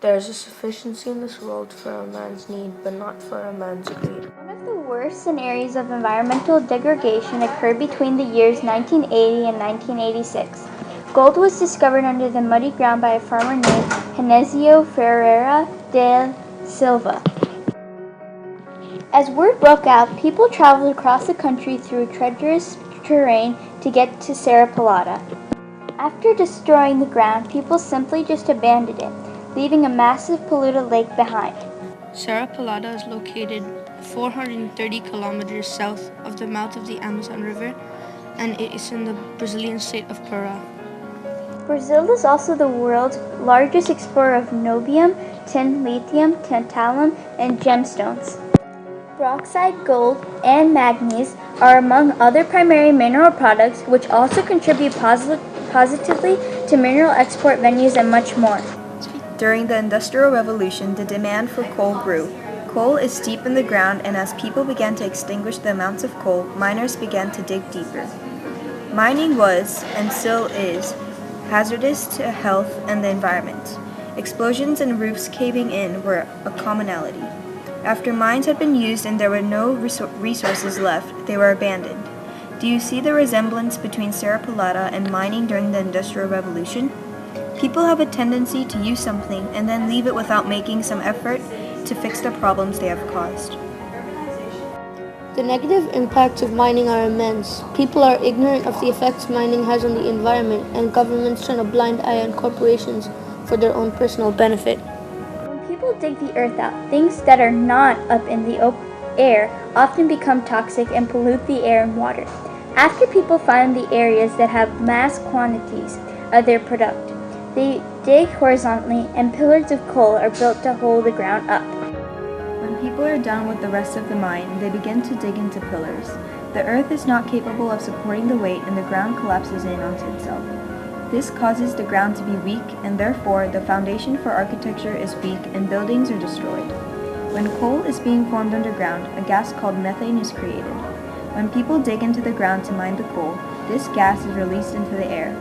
There is a sufficiency in this world for a man's need, but not for a man's greed. One of the worst scenarios of environmental degradation occurred between the years 1980 and 1986. Gold was discovered under the muddy ground by a farmer named Genésio Ferreira de Silva. As word broke out, people traveled across the country through treacherous terrain to get to Serra Pelada. After destroying the ground, people simply just abandoned it, leaving a massive polluted lake behind. Serra Pelada is located 430 kilometers south of the mouth of the Amazon River, and it is in the Brazilian state of Pará. Brazil is also the world's largest explorer of niobium, tin, lithium, tantalum, and gemstones. Bauxite, gold, and manganese are among other primary mineral products which also contribute positively to mineral export venues and much more. During the Industrial Revolution, the demand for coal grew. Coal is deep in the ground, and as people began to extinguish the amounts of coal, miners began to dig deeper. Mining was, and still is, hazardous to health and the environment. Explosions and roofs caving in were a commonality. After mines had been used and there were no resources left, they were abandoned. Do you see the resemblance between Serra Pelada and mining during the Industrial Revolution? People have a tendency to use something and then leave it without making some effort to fix the problems they have caused. The negative impacts of mining are immense. People are ignorant of the effects mining has on the environment, and governments turn a blind eye on corporations for their own personal benefit. When people dig the earth out, things that are not up in the air often become toxic and pollute the air and water. After people find the areas that have mass quantities of their product, they dig horizontally, and pillars of coal are built to hold the ground up. When people are done with the rest of the mine, they begin to dig into pillars. The earth is not capable of supporting the weight, and the ground collapses in onto itself. This causes the ground to be weak, and therefore the foundation for architecture is weak and buildings are destroyed. When coal is being formed underground, a gas called methane is created. When people dig into the ground to mine the coal, this gas is released into the air.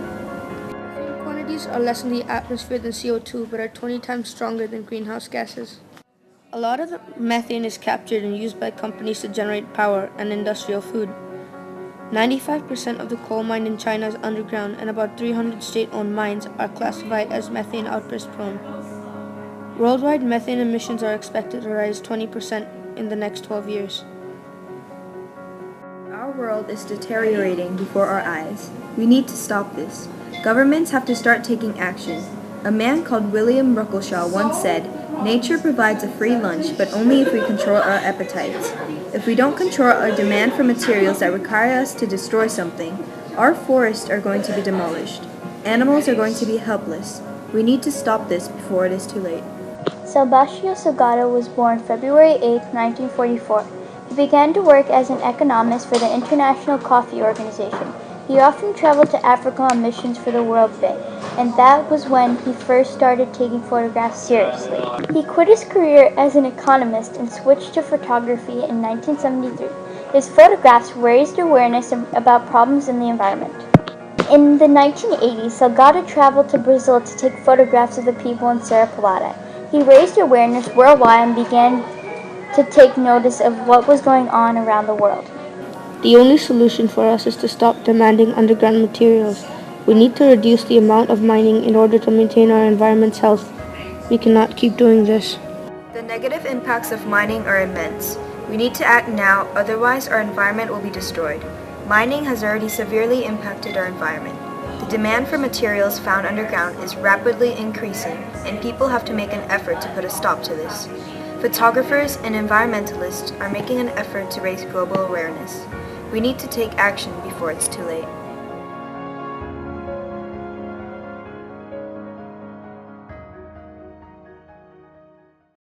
Methane quantities are less in the atmosphere than CO2, but are 20 times stronger than greenhouse gases. A lot of the methane is captured and used by companies to generate power and industrial food. 95% of the coal mined in China is underground, and about 300 state-owned mines are classified as methane outburst prone. Worldwide methane emissions are expected to rise 20% in the next 12 years. Our world is deteriorating before our eyes. We need to stop this. Governments have to start taking action. A man called William Ruckelshaw once said, "Nature provides a free lunch, but only if we control our appetites. If we don't control our demand for materials that require us to destroy something, our forests are going to be demolished. Animals are going to be helpless. We need to stop this before it is too late." Sebastião Salgado was born February 8, 1944. He began to work as an economist for the International Coffee Organization. He often traveled to Africa on missions for the World Bank, and that was when he first started taking photographs seriously. He quit his career as an economist and switched to photography in 1973. His photographs raised awareness about problems in the environment. In the 1980s, Salgado traveled to Brazil to take photographs of the people in Serra Pelada. He raised awareness worldwide and began to take notice of what was going on around the world. The only solution for us is to stop demanding underground materials. We need to reduce the amount of mining in order to maintain our environment's health. We cannot keep doing this. The negative impacts of mining are immense. We need to act now, otherwise our environment will be destroyed. Mining has already severely impacted our environment. The demand for materials found underground is rapidly increasing, and people have to make an effort to put a stop to this. Photographers and environmentalists are making an effort to raise global awareness. We need to take action before it's too late.